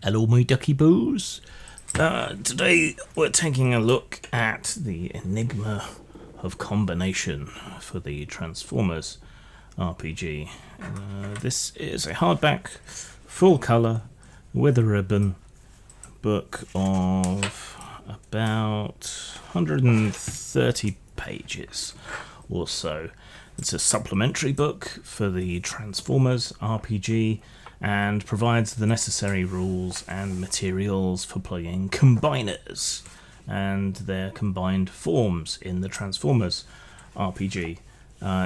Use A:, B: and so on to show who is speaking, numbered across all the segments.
A: Hello, my ducky boos. Today we're taking a look at the Enigma of Combination for the Transformers RPG. This is a hardback, full colour, with a ribbon book of about 130 pages or so. It's a supplementary book for the Transformers RPG and provides the necessary rules and materials for playing combiners and their combined forms in the Transformers RPG,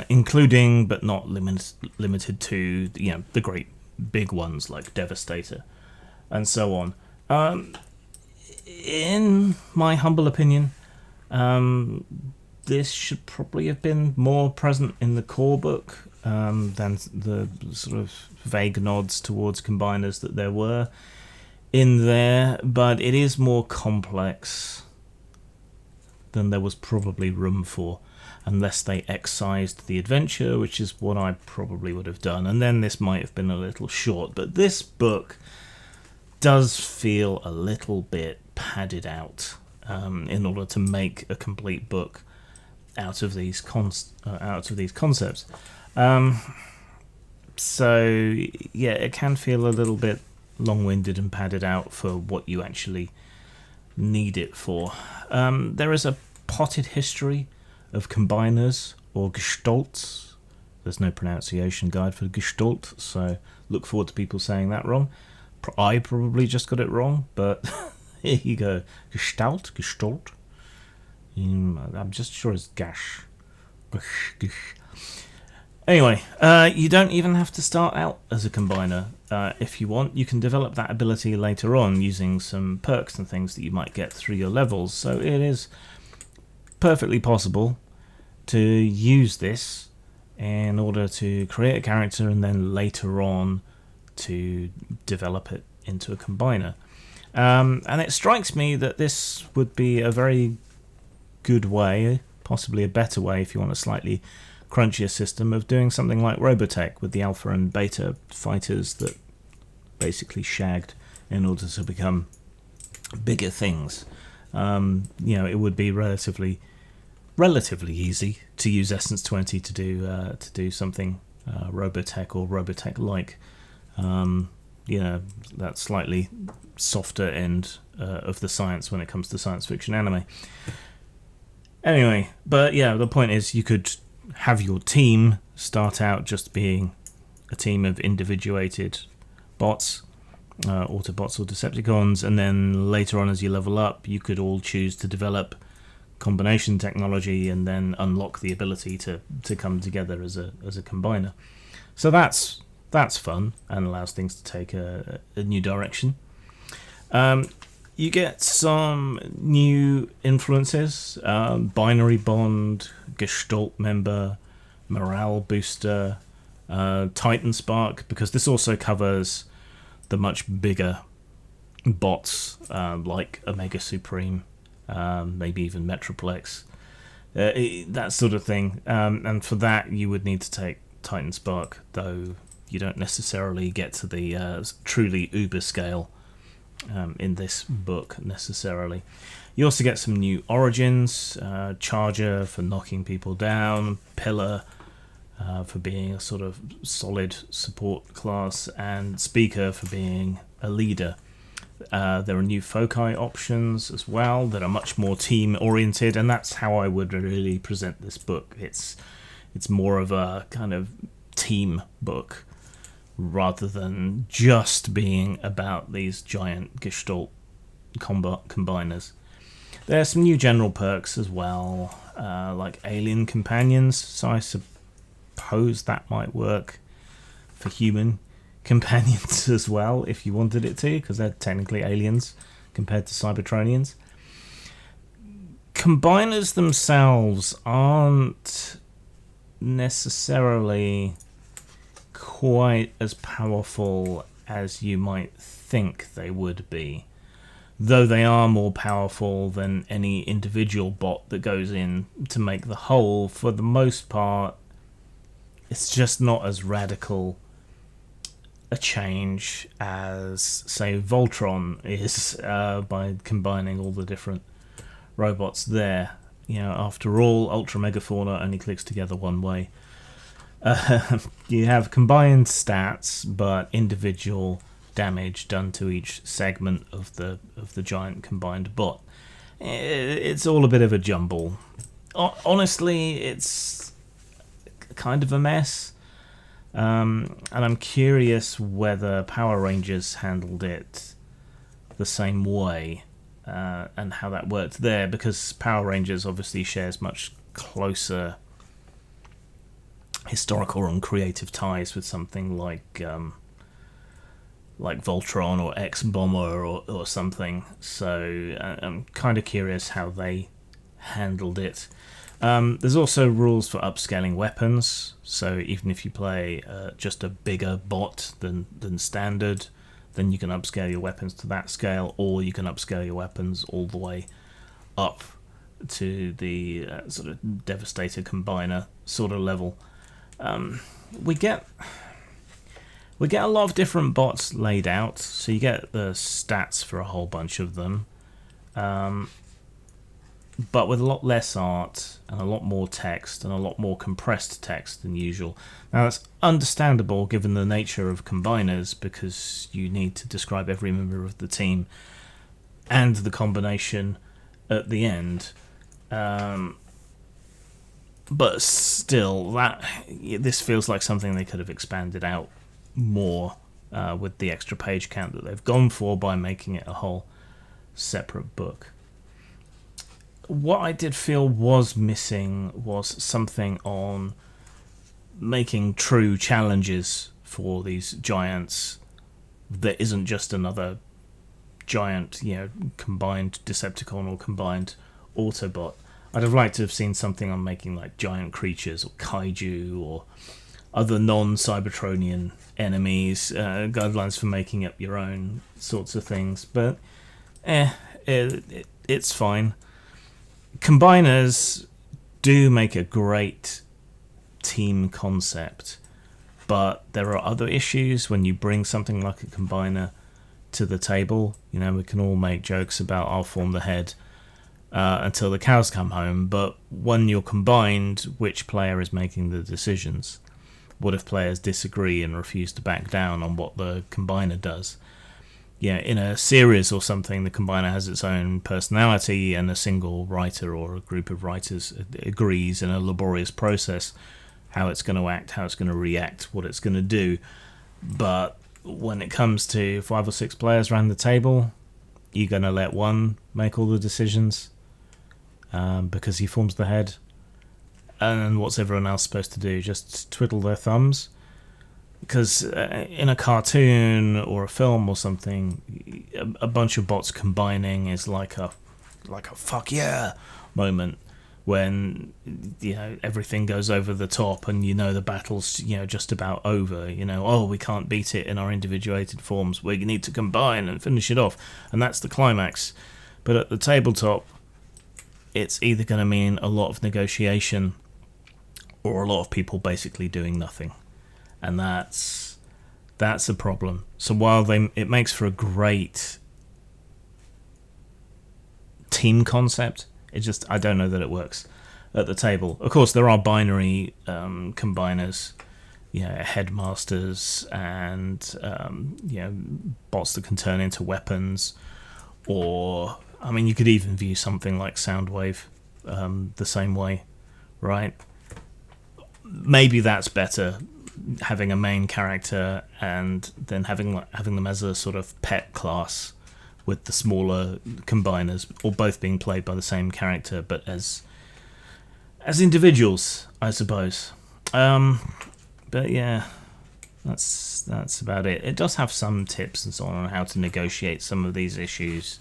A: including but not limited to the great big ones like Devastator and so on. In my humble opinion, this should probably have been more present in the core book than the sort of vague nods towards combiners that there were in there, but it is more complex than there was probably room for, unless they excised the adventure, which is what I probably would have done, and then this might have been a little short. But this book does feel a little bit padded out in order to make a complete book out of these concepts. So yeah, it can feel a little bit long-winded and padded out for what you actually need it for. There is a potted history of combiners or gestalts. There's no pronunciation guide for gestalt, so look forward to people saying that wrong. I probably just got it wrong, but here you go. Gestalt. I'm just sure it's gash. Anyway, you don't even have to start out as a combiner. If you want, you can develop that ability later on using some perks and things that you might get through your levels. So it is perfectly possible to use this in order to create a character and then later on to develop it into a combiner. And it strikes me that this would be a very good way, possibly a better way if you want a slightly crunchier system, of doing something like Robotech with the alpha and beta fighters that basically shagged in order to become bigger things. It would be relatively easy to use Essence 20 to do something Robotech or Robotech-like. That slightly softer end of the science when it comes to science fiction anime. Anyway, but yeah, the point is you could have your team start out just being a team of individuated bots, Autobots or Decepticons, and then later on as you level up, you could all choose to develop combination technology and then unlock the ability to come together as a combiner. So that's fun and allows things to take a new direction. You get some new influences, binary bond, gestalt member, morale booster, Titan Spark, because this also covers the much bigger bots like Omega Supreme, maybe even Metroplex, that sort of thing. And for that you would need to take Titan Spark, though you don't necessarily get to the truly uber scale in this book necessarily. You also get some new origins, Charger for knocking people down, Pillar for being a sort of solid support class, and Speaker for being a leader. There are new foci options as well that are much more team oriented, and that's how I would really present this book. It's more of a kind of team book rather than just being about these giant gestalt combiners. There are some new general perks as well, like alien companions, so I suppose that might work for human companions as well if you wanted it to, because they're technically aliens compared to Cybertronians. Combiners themselves aren't necessarily quite as powerful as you might think they would be, though they are more powerful than any individual bot that goes in to make the whole. For the most part, it's just not as radical a change as, say, Voltron is, by combining all the different robots there. After all, Ultra Megafauna only clicks together one way. You have combined stats, but individual damage done to each segment of the giant combined bot. It's all a bit of a jumble. Honestly, it's kind of a mess. And I'm curious whether Power Rangers handled it the same way, and how that worked there, because Power Rangers obviously shares much closer historical and creative ties with something like Voltron or X-Bomber or something. So I'm kind of curious how they handled it. There's also rules for upscaling weapons, so even if you play just a bigger bot than standard, then you can upscale your weapons to that scale, or you can upscale your weapons all the way up to the sort of Devastator Combiner sort of level. We get a lot of different bots laid out, so you get the stats for a whole bunch of them, but with a lot less art and a lot more text and a lot more compressed text than usual. Now that's understandable given the nature of combiners, because you need to describe every member of the team and the combination at the end. But still, this feels like something they could have expanded out more with the extra page count that they've gone for by making it a whole separate book. What I did feel was missing was something on making true challenges for these giants that isn't just another giant, combined Decepticon or combined Autobot. I'd have liked to have seen something on making like giant creatures or kaiju or other non-Cybertronian enemies, guidelines for making up your own sorts of things, but it's fine. Combiners do make a great team concept, but there are other issues when you bring something like a combiner to the table. We can all make jokes about I'll form the head until the cows come home, but when you're combined, which player is making the decisions? What if players disagree and refuse to back down on what the combiner does? In a series or something, the combiner has its own personality, and a single writer or a group of writers agrees in a laborious process how it's going to act, how it's going to react, what it's going to do. But when it comes to 5 or 6 players around the table, you're going to let one make all the decisions because he forms the head. And what's everyone else supposed to do? Just twiddle their thumbs? Because in a cartoon or a film or something, a bunch of bots combining is like a fuck yeah moment when everything goes over the top and the battle's just about over. We can't beat it in our individuated forms. We need to combine and finish it off, and that's the climax. But at the tabletop, it's either going to mean a lot of negotiation or a lot of people basically doing nothing. And that's a problem. So while it makes for a great team concept, I don't know that it works at the table. Of course, there are binary combiners, headmasters and bots that can turn into weapons, or you could even view something like Soundwave the same way, right? Maybe that's better, having a main character and then having them as a sort of pet class with the smaller combiners, or both being played by the same character but as individuals, I suppose. But yeah, that's about it. It does have some tips and so on how to negotiate some of these issues,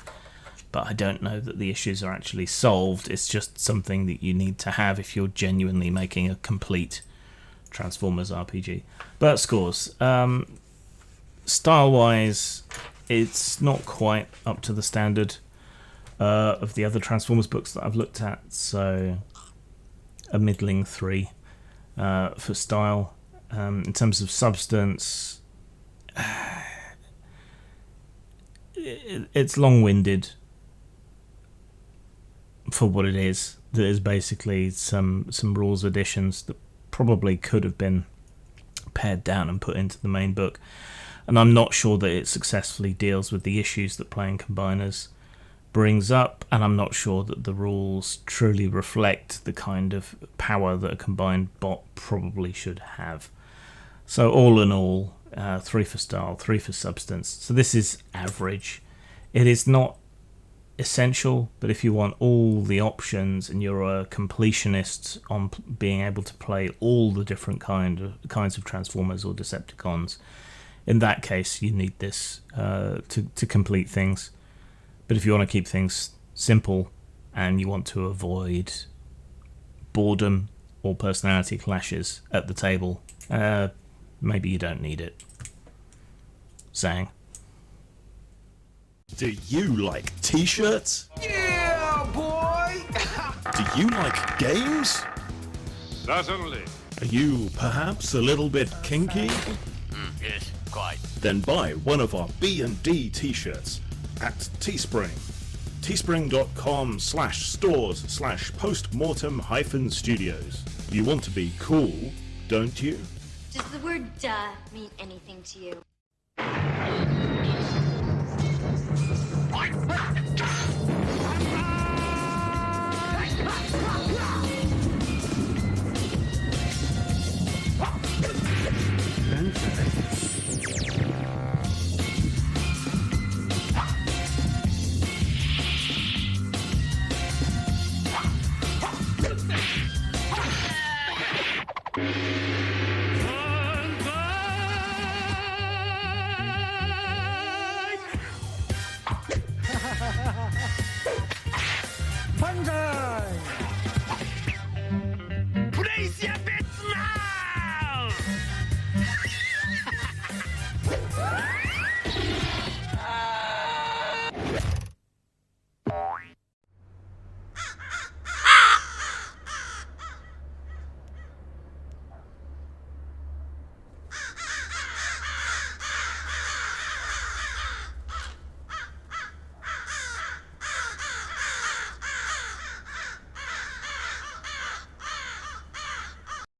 A: but I don't know that the issues are actually solved. It's just something that you need to have if you're genuinely making a complete Transformers RPG. But scores. Style-wise, it's not quite up to the standard of the other Transformers books that I've looked at, so a middling 3 for style. In terms of substance, it's long-winded for what it is. There's basically some rules additions that probably could have been pared down and put into the main book, and I'm not sure that it successfully deals with the issues that playing combiners brings up, and I'm not sure that the rules truly reflect the kind of power that a combined bot probably should have. So all in all, 3 for style, 3 for substance. So this is average. It is not essential, but if you want all the options and you're a completionist on being able to play all the different kinds of Transformers or Decepticons, in that case you need this to complete things. But if you want to keep things simple and you want to avoid boredom or personality clashes at the table, maybe you don't need it. Saying.
B: Do you like t-shirts?
C: Yeah, boy!
B: Do you like games?
D: Certainly.
B: Are you perhaps a little bit kinky?
C: Yes, quite.
B: Then buy one of our B&D t-shirts at Teespring. Teespring.com/stores/postmortem-studios. You want to be cool, don't you?
E: Does the word duh mean anything to you?